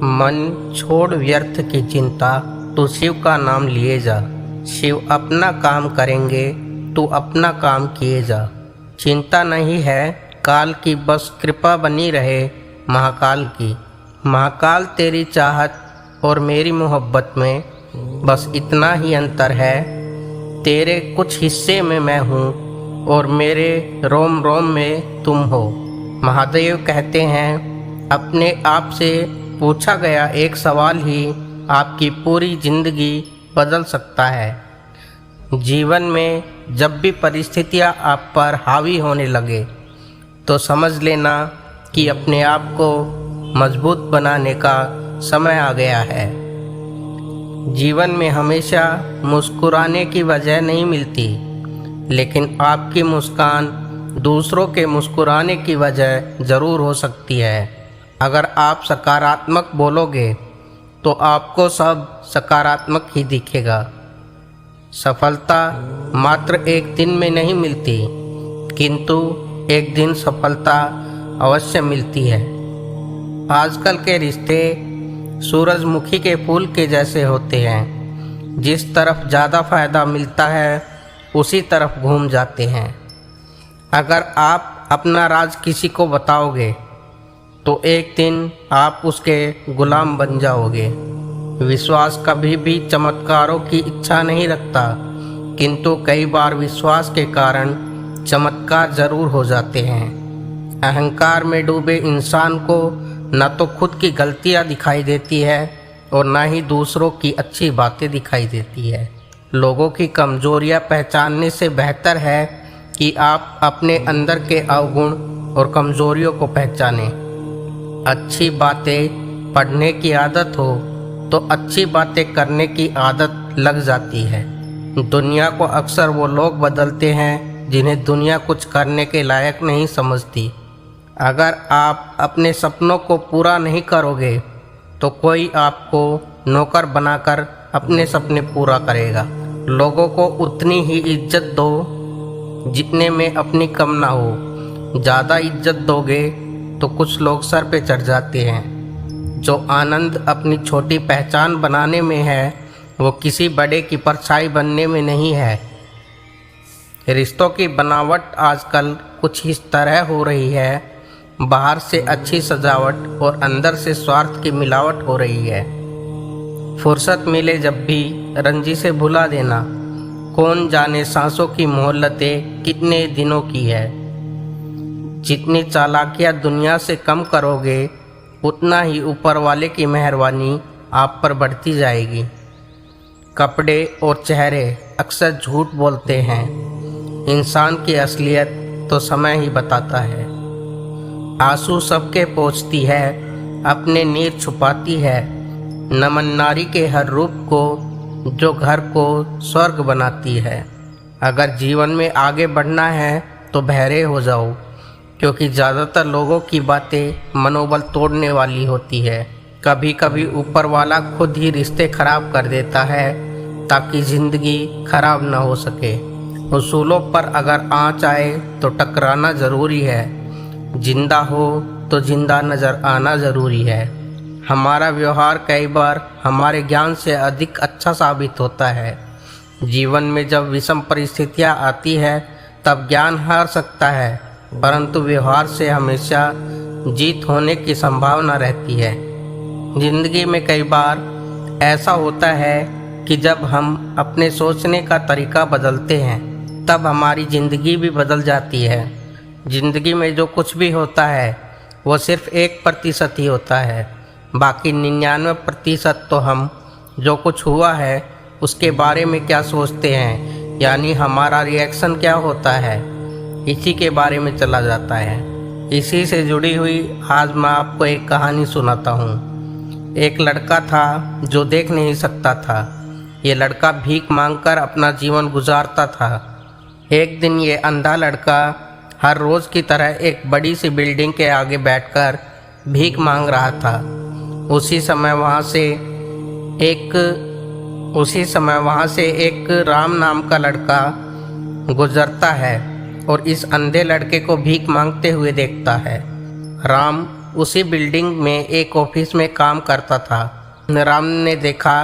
मन छोड़ व्यर्थ की चिंता, तू शिव का नाम लिए जा। शिव अपना काम करेंगे, तू अपना काम किए जा। चिंता नहीं है काल की, बस कृपा बनी रहे महाकाल की। महाकाल तेरी चाहत और मेरी मोहब्बत में बस इतना ही अंतर है। तेरे कुछ हिस्से में मैं हूँ और मेरे रोम रोम में तुम हो। महादेव कहते हैं, अपने आप से पूछा गया एक सवाल ही आपकी पूरी जिंदगी बदल सकता है। जीवन में जब भी परिस्थितियाँ आप पर हावी होने लगे तो समझ लेना कि अपने आप को मजबूत बनाने का समय आ गया है। जीवन में हमेशा मुस्कुराने की वजह नहीं मिलती, लेकिन आपकी मुस्कान दूसरों के मुस्कुराने की वजह ज़रूर हो सकती है। अगर आप सकारात्मक बोलोगे तो आपको सब सकारात्मक ही दिखेगा। सफलता मात्र एक दिन में नहीं मिलती, किंतु एक दिन सफलता अवश्य मिलती है। आजकल के रिश्ते सूरजमुखी के फूल के जैसे होते हैं, जिस तरफ ज़्यादा फायदा मिलता है उसी तरफ घूम जाते हैं। अगर आप अपना राज किसी को बताओगे तो एक दिन आप उसके गुलाम बन जाओगे। विश्वास कभी भी चमत्कारों की इच्छा नहीं रखता, किंतु कई बार विश्वास के कारण चमत्कार जरूर हो जाते हैं। अहंकार में डूबे इंसान को न तो खुद की गलतियां दिखाई देती है और न ही दूसरों की अच्छी बातें दिखाई देती है। लोगों की कमजोरियां पहचानने से बेहतर है कि आप अपने अंदर के अवगुण और कमजोरियों को पहचानें। अच्छी बातें पढ़ने की आदत हो तो अच्छी बातें करने की आदत लग जाती है। दुनिया को अक्सर वो लोग बदलते हैं जिन्हें दुनिया कुछ करने के लायक नहीं समझती। अगर आप अपने सपनों को पूरा नहीं करोगे तो कोई आपको नौकर बनाकर अपने सपने पूरा करेगा। लोगों को उतनी ही इज्जत दो जितने में अपनी कम ना हो। ज़्यादा इज्जत दोगे तो कुछ लोग सर पे चढ़ जाते हैं। जो आनंद अपनी छोटी पहचान बनाने में है वो किसी बड़े की परछाई बनने में नहीं है। रिश्तों की बनावट आजकल कुछ इस तरह हो रही है, बाहर से अच्छी सजावट और अंदर से स्वार्थ की मिलावट हो रही है। फुर्सत मिले जब भी रंजी से भुला देना। कौन जाने सांसों की मोहल्लतें कितने दिनों की है। जितनी चालाकियाँ दुनिया से कम करोगे उतना ही ऊपर वाले की मेहरबानी आप पर बढ़ती जाएगी। कपड़े और चेहरे अक्सर झूठ बोलते हैं, इंसान की असलियत तो समय ही बताता है। आंसू सबके पोंछती है, अपने नीर छुपाती है। नमन नारी के हर रूप को जो घर को स्वर्ग बनाती है। अगर जीवन में आगे बढ़ना है तो बहरे हो जाओ, क्योंकि ज़्यादातर लोगों की बातें मनोबल तोड़ने वाली होती है। कभी कभी ऊपर वाला खुद ही रिश्ते खराब कर देता है ताकि ज़िंदगी खराब ना हो सके। उसूलों पर अगर आँच आए तो टकराना ज़रूरी है। जिंदा हो तो जिंदा नज़र आना ज़रूरी है। हमारा व्यवहार कई बार हमारे ज्ञान से अधिक अच्छा साबित होता है। जीवन में जब विषम परिस्थितियाँ आती है तब ज्ञान हार सकता है, परंतु व्यवहार से हमेशा जीत होने की संभावना रहती है। जिंदगी में कई बार ऐसा होता है कि जब हम अपने सोचने का तरीका बदलते हैं तब हमारी ज़िंदगी भी बदल जाती है। ज़िंदगी में जो कुछ भी होता है वो सिर्फ 1% ही होता है, बाकी 99% तो हम जो कुछ हुआ है उसके बारे में क्या सोचते हैं, यानी हमारा रिएक्शन क्या होता है, इसी के बारे में चला जाता है। इसी से जुड़ी हुई आज मैं आपको एक कहानी सुनाता हूँ। एक लड़का था जो देख नहीं सकता था। ये लड़का भीख मांगकर अपना जीवन गुजारता था। एक दिन ये अंधा लड़का हर रोज़ की तरह एक बड़ी सी बिल्डिंग के आगे बैठकर भीख मांग रहा था। उसी समय वहाँ से एक राम नाम का लड़का गुजरता है और इस अंधे लड़के को भीख मांगते हुए देखता है। राम उसी बिल्डिंग में एक ऑफिस में काम करता था। राम ने देखा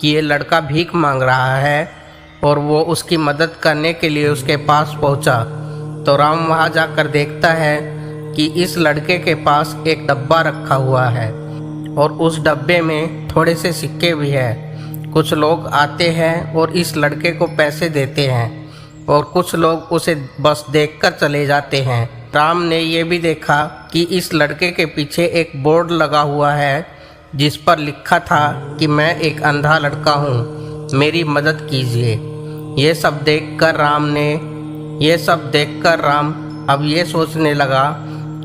कि ये लड़का भीख मांग रहा है और वो उसकी मदद करने के लिए उसके पास पहुंचा। तो राम वहां जाकर देखता है कि इस लड़के के पास एक डब्बा रखा हुआ है और उस डब्बे में थोड़े से सिक्के भी हैं। कुछ लोग आते हैं और इस लड़के को पैसे देते हैं और कुछ लोग उसे बस देखकर चले जाते हैं। राम ने ये भी देखा कि इस लड़के के पीछे एक बोर्ड लगा हुआ है जिस पर लिखा था कि मैं एक अंधा लड़का हूँ, मेरी मदद कीजिए। ये सब देखकर राम अब ये सोचने लगा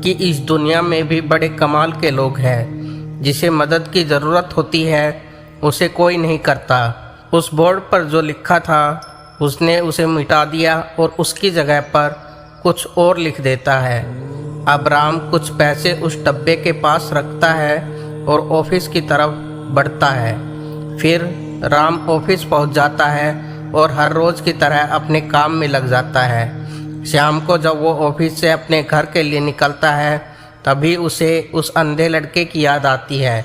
कि इस दुनिया में भी बड़े कमाल के लोग हैं। जिसे मदद की ज़रूरत होती है उसे कोई नहीं करता। उस बोर्ड पर जो लिखा था उसने उसे मिटा दिया और उसकी जगह पर कुछ और लिख देता है। अब राम कुछ पैसे उस डब्बे के पास रखता है और ऑफिस की तरफ बढ़ता है। फिर राम ऑफिस पहुंच जाता है और हर रोज़ की तरह अपने काम में लग जाता है। शाम को जब वो ऑफिस से अपने घर के लिए निकलता है तभी उसे उस अंधे लड़के की याद आती है।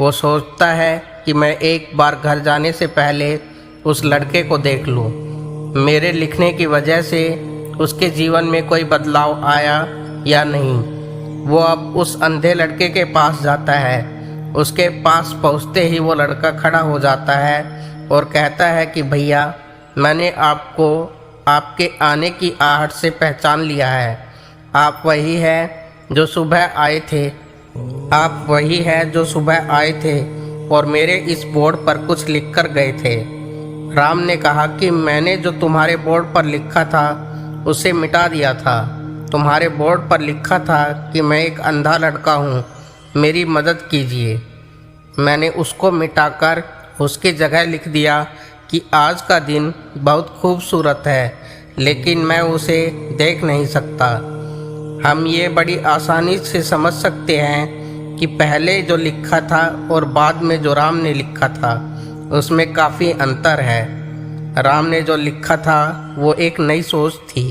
वो सोचता है कि मैं एक बार घर जाने से पहले उस लड़के को देख लूं। मेरे लिखने की वजह से उसके जीवन में कोई बदलाव आया या नहीं। वो अब उस अंधे लड़के के पास जाता है। उसके पास पहुंचते ही वो लड़का खड़ा हो जाता है और कहता है कि भैया, मैंने आपको आपके आने की आहट से पहचान लिया है। आप वही है जो सुबह आए थे और मेरे इस बोर्ड पर कुछ लिख कर गए थे। राम ने कहा कि मैंने जो तुम्हारे बोर्ड पर लिखा था उसे मिटा दिया था। तुम्हारे बोर्ड पर लिखा था कि मैं एक अंधा लड़का हूँ, मेरी मदद कीजिए। मैंने उसको मिटाकर उसकी जगह लिख दिया कि आज का दिन बहुत खूबसूरत है, लेकिन मैं उसे देख नहीं सकता। हम ये बड़ी आसानी से समझ सकते हैं कि पहले जो लिखा था और बाद में जो राम ने लिखा था उसमें काफ़ी अंतर है। राम ने जो लिखा था वो एक नई सोच थी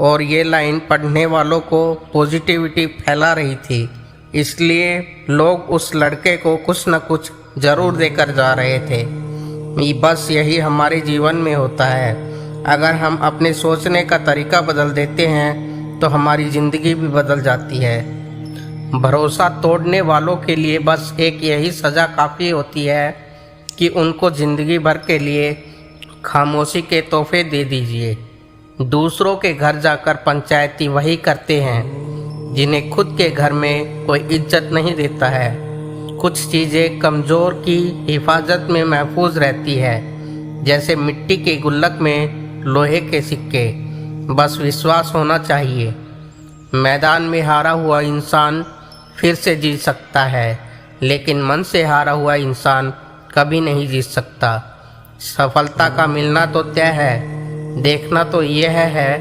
और ये लाइन पढ़ने वालों को पॉजिटिविटी फैला रही थी, इसलिए लोग उस लड़के को कुछ न कुछ ज़रूर देकर जा रहे थे। बस यही हमारे जीवन में होता है। अगर हम अपने सोचने का तरीका बदल देते हैं तो हमारी ज़िंदगी भी बदल जाती है। भरोसा तोड़ने वालों के लिए बस एक यही सज़ा काफ़ी होती है कि उनको ज़िंदगी भर के लिए खामोशी के तोहफे दे दीजिए। दूसरों के घर जाकर पंचायती वही करते हैं जिन्हें खुद के घर में कोई इज्जत नहीं देता है। कुछ चीज़ें कमज़ोर की हिफाजत में महफूज रहती है, जैसे मिट्टी के गुल्लक में लोहे के सिक्के। बस विश्वास होना चाहिए। मैदान में हारा हुआ इंसान फिर से जीत सकता है, लेकिन मन से हारा हुआ इंसान कभी नहीं जीत सकता। सफलता का मिलना तो तय है, देखना तो यह है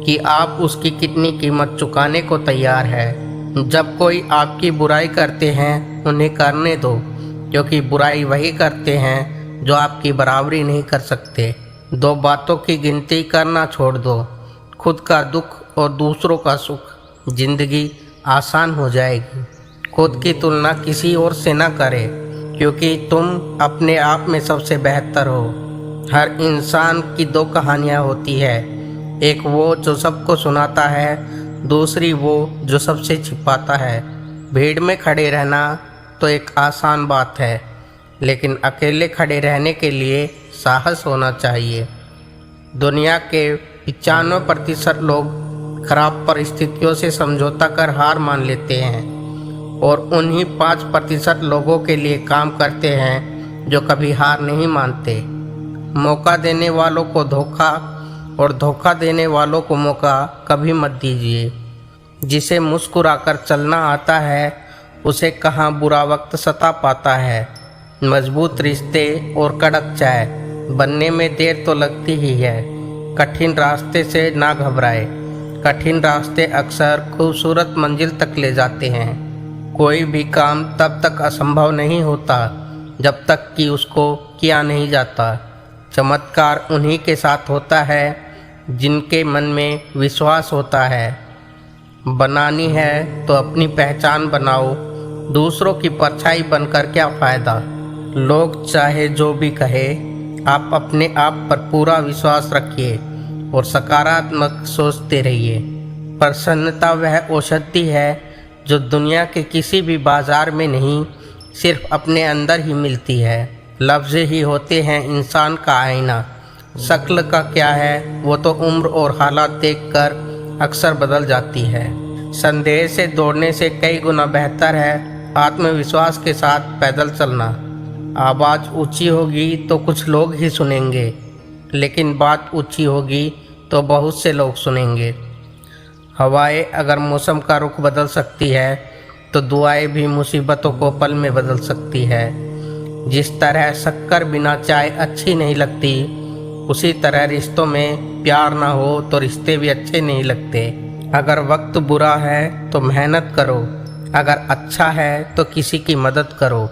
कि आप उसकी कितनी कीमत चुकाने को तैयार है। जब कोई आपकी बुराई करते हैं उन्हें करने दो, क्योंकि बुराई वही करते हैं जो आपकी बराबरी नहीं कर सकते। दो बातों की गिनती करना छोड़ दो, खुद का दुख और दूसरों का सुख। जिंदगी आसान हो जाएगी। खुद की तुलना किसी और से ना करें, क्योंकि तुम अपने आप में सबसे बेहतर हो। हर इंसान की दो कहानियाँ होती है, एक वो जो सबको सुनाता है, दूसरी वो जो सबसे छिपाता है। भीड़ में खड़े रहना तो एक आसान बात है, लेकिन अकेले खड़े रहने के लिए साहस होना चाहिए। दुनिया के 95% लोग खराब परिस्थितियों से समझौता कर हार मान लेते हैं और उन्हीं 5% लोगों के लिए काम करते हैं जो कभी हार नहीं मानते। मौका देने वालों को धोखा और धोखा देने वालों को मौका कभी मत दीजिए। जिसे मुस्कुराकर चलना आता है उसे कहाँ बुरा वक्त सता पाता है। मजबूत रिश्ते और कड़क चाय बनने में देर तो लगती ही है। कठिन रास्ते से ना घबराए, कठिन रास्ते अक्सर खूबसूरत मंजिल तक ले जाते हैं। कोई भी काम तब तक असंभव नहीं होता जब तक कि उसको किया नहीं जाता। चमत्कार उन्हीं के साथ होता है जिनके मन में विश्वास होता है। बनानी है तो अपनी पहचान बनाओ, दूसरों की परछाई बनकर क्या फ़ायदा। लोग चाहे जो भी कहे, आप अपने आप पर पूरा विश्वास रखिए और सकारात्मक सोचते रहिए। प्रसन्नता वह औषधि है जो दुनिया के किसी भी बाजार में नहीं, सिर्फ अपने अंदर ही मिलती है। लफ्ज़ ही होते हैं इंसान का आईना। शक्ल का क्या है, वो तो उम्र और हालात देखकर अक्सर बदल जाती है। संदेह से दौड़ने से कई गुना बेहतर है आत्मविश्वास के साथ पैदल चलना। आवाज़ ऊंची होगी तो कुछ लोग ही सुनेंगे, लेकिन बात ऊंची होगी तो बहुत से लोग सुनेंगे। हवाएं अगर मौसम का रुख बदल सकती है तो दुआएं भी मुसीबतों को पल में बदल सकती है। जिस तरह शक्कर बिना चाय अच्छी नहीं लगती, उसी तरह रिश्तों में प्यार ना हो तो रिश्ते भी अच्छे नहीं लगते। अगर वक्त बुरा है तो मेहनत करो, अगर अच्छा है तो किसी की मदद करो।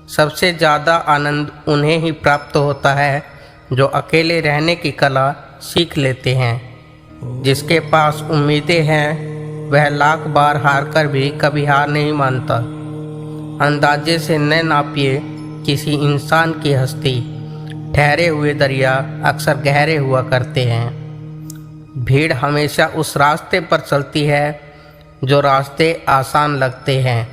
सबसे ज़्यादा आनंद उन्हें ही प्राप्त होता है जो अकेले रहने की कला सीख लेते हैं। जिसके पास उम्मीदें हैं वह लाख बार हार कर भी कभी हार नहीं मानता। अंदाजे से न नापिए किसी इंसान की हस्ती, ठहरे हुए दरिया अक्सर गहरे हुआ करते हैं। भीड़ हमेशा उस रास्ते पर चलती है जो रास्ते आसान लगते हैं,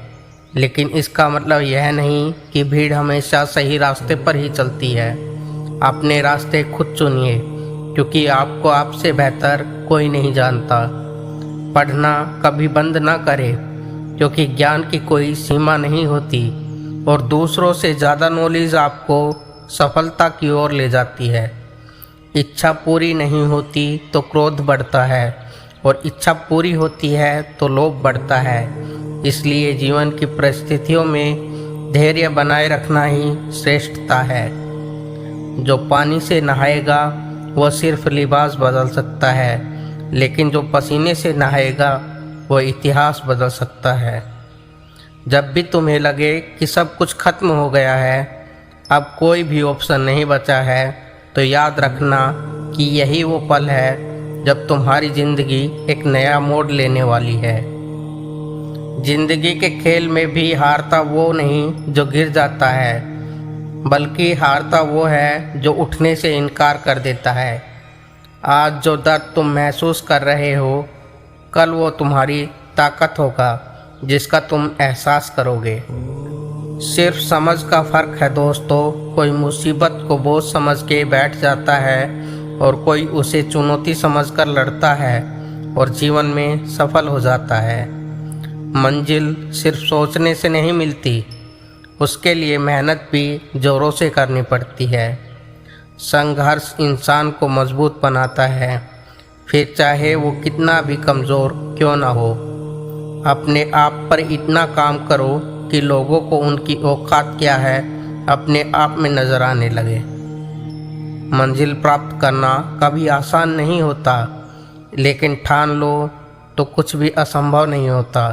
लेकिन इसका मतलब यह नहीं कि भीड़ हमेशा सही रास्ते पर ही चलती है। अपने रास्ते खुद चुनिए, क्योंकि आपको आपसे बेहतर कोई नहीं जानता। पढ़ना कभी बंद ना करें, क्योंकि ज्ञान की कोई सीमा नहीं होती और दूसरों से ज़्यादा नॉलेज आपको सफलता की ओर ले जाती है। इच्छा पूरी नहीं होती तो क्रोध बढ़ता है और इच्छा पूरी होती है तो लोभ बढ़ता है। इसलिए जीवन की परिस्थितियों में धैर्य बनाए रखना ही श्रेष्ठता है। जो पानी से नहाएगा वह सिर्फ लिबास बदल सकता है, लेकिन जो पसीने से नहाएगा वह इतिहास बदल सकता है। जब भी तुम्हें लगे कि सब कुछ खत्म हो गया है, अब कोई भी ऑप्शन नहीं बचा है, तो याद रखना कि यही वो पल है जब तुम्हारी ज़िंदगी एक नया मोड़ लेने वाली है। जिंदगी के खेल में भी हारता वो नहीं जो गिर जाता है, बल्कि हारता वो है जो उठने से इनकार कर देता है। आज जो दर्द तुम महसूस कर रहे हो, कल वो तुम्हारी ताकत होगा जिसका तुम एहसास करोगे। सिर्फ समझ का फ़र्क है दोस्तों। कोई मुसीबत को बोझ समझ के बैठ जाता है और कोई उसे चुनौती समझकर लड़ता है और जीवन में सफल हो जाता है। मंजिल सिर्फ सोचने से नहीं मिलती, उसके लिए मेहनत भी जोरों से करनी पड़ती है। संघर्ष इंसान को मजबूत बनाता है, फिर चाहे वो कितना भी कमज़ोर क्यों ना हो। अपने आप पर इतना काम करो कि लोगों को उनकी औकात क्या है अपने आप में नज़र आने लगे। मंजिल प्राप्त करना कभी आसान नहीं होता, लेकिन ठान लो तो कुछ भी असंभव नहीं होता।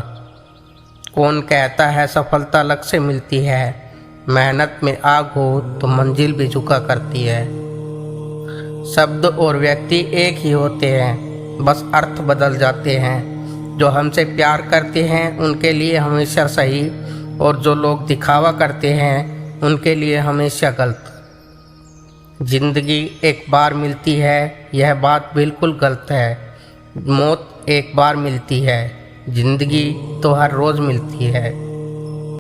कौन कहता है सफलता लक से मिलती है? मेहनत में आग हो तो मंजिल भी झुका करती है। शब्द और व्यक्ति एक ही होते हैं, बस अर्थ बदल जाते हैं। जो हमसे प्यार करते हैं उनके लिए हमेशा सही, और जो लोग दिखावा करते हैं उनके लिए हमेशा गलत। जिंदगी एक बार मिलती है, यह बात बिल्कुल गलत है। मौत एक बार मिलती है, जिंदगी तो हर रोज़ मिलती है।